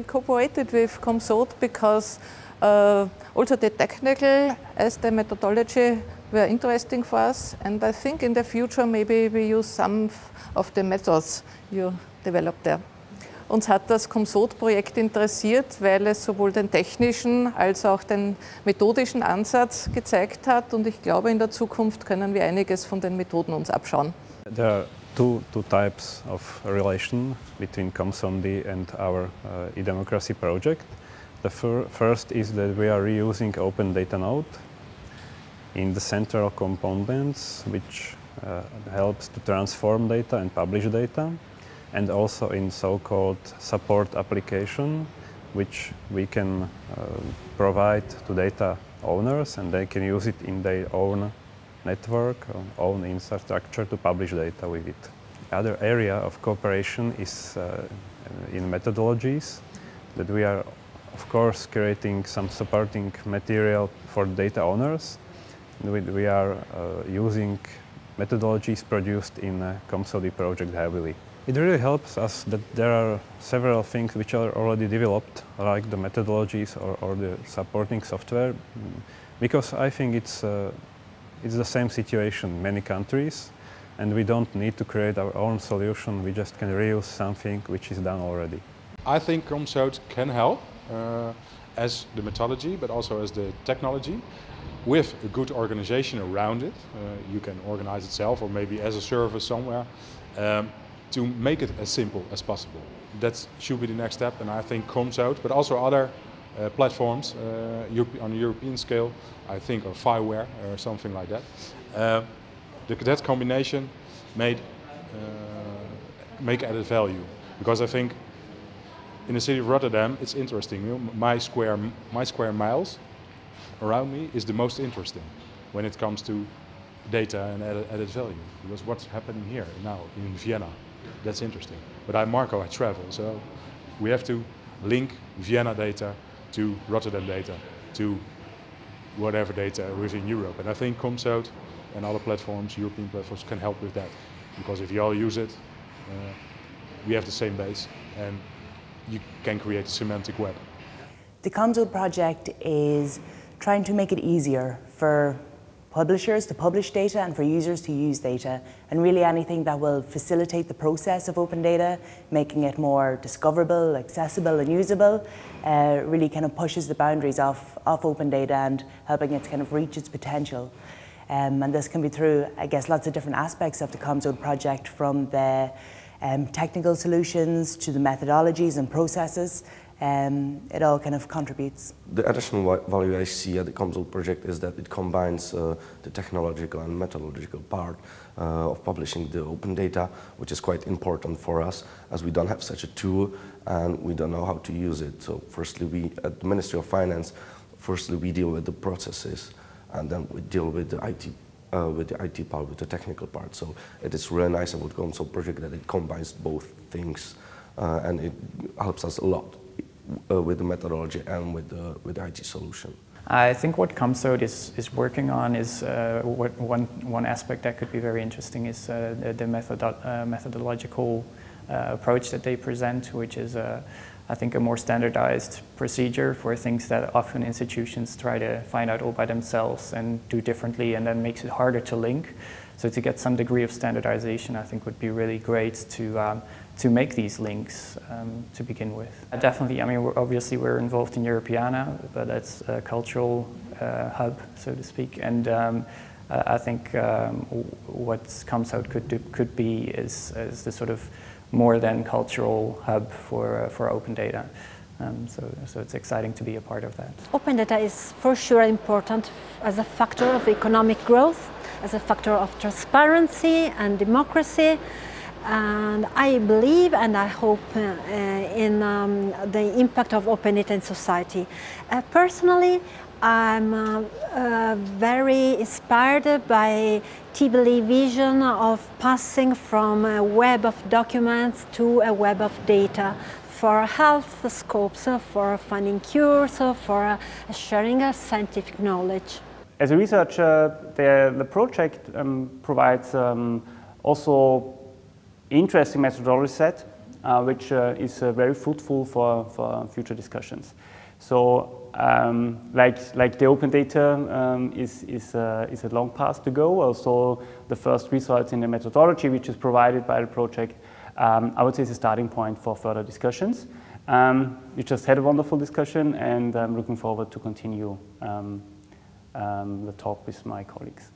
cooperated with COMSODE because also the technical as the methodology were interesting for us, and I think in the future maybe we use some of the methods you developed there. Uns hat das COMSODE-Projekt interessiert, weil es sowohl den technischen als auch den methodischen Ansatz gezeigt hat, und ich glaube, in der Zukunft können wir einiges von den Methoden uns abschauen. There are two types of relation between COMSODE and our e-democracy project. The first is that we are reusing open data node in the central components, which helps to transform data and publish data, and also in so-called support application, which we can provide to data owners, and they can use it in their own network, own infrastructure to publish data with it. The other area of cooperation is in methodologies, that we are of course creating some supporting material for data owners. We are using methodologies produced in COMSODE project heavily. It really helps us that there are several things which are already developed, like the methodologies or the supporting software, because I think it's the same situation in many countries, and we don't need to create our own solution. We just can reuse something which is done already. I think COMSODE can help as the methodology, but also as the technology, with a good organization around it. You can organize itself, or maybe as a service somewhere, to make it as simple as possible. That should be the next step, and I think COMSODE, but also other platforms on a European scale, I think, or Fireware or something like that. That combination make added value, because I think in the city of Rotterdam it's interesting. You know, my square miles around me is the most interesting when it comes to data and added value, because what's happening here now in Vienna, that's interesting. But I'm Marco, I travel, so we have to link Vienna data to Rotterdam data, to whatever data within Europe. And I think COMSODE and other platforms, European platforms, can help with that. Because if you all use it, we have the same base, and you can create a semantic web. The COMSODE project is trying to make it easier for publishers to publish data and for users to use data, and really anything that will facilitate the process of open data, making it more discoverable, accessible and usable, really kind of pushes the boundaries of open data and helping it to kind of reach its potential. And this can be through, I guess, lots of different aspects of the COMSODE project, from the technical solutions to the methodologies and processes. It all kind of contributes. The additional value I see at the COMSODE project is that it combines the technological and methodological part of publishing the open data, which is quite important for us, as we don't have such a tool and we don't know how to use it. So firstly, we at the Ministry of Finance, we deal with the processes, and then we deal with the IT part, with the technical part. So it is really nice about the COMSODE project that it combines both things, and it helps us a lot with the methodology and with the IT solution. I think what COMSODE is working on is one aspect that could be very interesting is the methodological approach that they present, which is I think a more standardized procedure for things that often institutions try to find out all by themselves and do differently, and then makes it harder to link. So to get some degree of standardization, I think would be really great to make these links to begin with. Definitely, I mean, we're involved in Europeana, but that's a cultural hub, so to speak, and I think what COMSODE could be is the sort of more than cultural hub for open data. So it's exciting to be a part of that. Open data is for sure important as a factor of economic growth, as a factor of transparency and democracy. And I believe and I hope in the impact of open data in society. Personally, I'm very inspired by Tibeli's vision of passing from a web of documents to a web of data for health scopes, for finding cures, for sharing scientific knowledge. As a researcher, the project provides also interesting methodology set which is very fruitful for future discussions. So like the open data is a long path to go. Also, the first results in the methodology, which is provided by the project, I would say is a starting point for further discussions. We just had a wonderful discussion, and I'm looking forward to continue the talk with my colleagues.